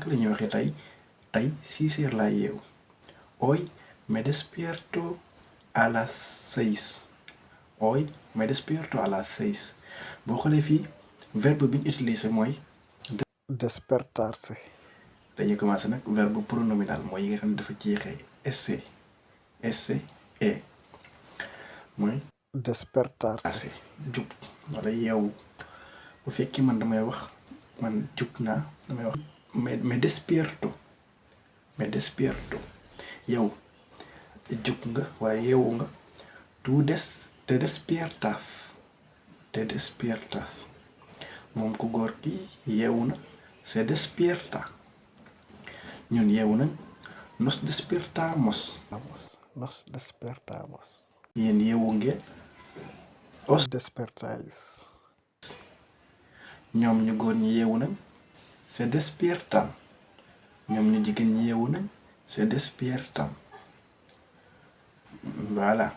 la ñuy waxee tey 6 heures laa yeewu. Hoy me despierto a las 6. Hoy me despierto a las 6. boo xoolee fii verbe bi ñu utilisé mooy despertarse. dañuy commencé nag verbe pronominal mooy yi nga xam ne dafa jeexee se mooy despertarse. jug wala yeewu. bu fekkee man damay wax man jug naa damay wax me despierto yow jug nga wala yeewu nga te despiertas moom ku góor ki yeewu na se despierta. ñun yeewu nañ nos despertamos. Nos despertamos. yéen yeewu ngeen Os despertáis. ñoom ñu góor ñi yeewu nañ se despiertan. ñoom ñu jigéen ñi yeewu nañ se despiertan. Voilà.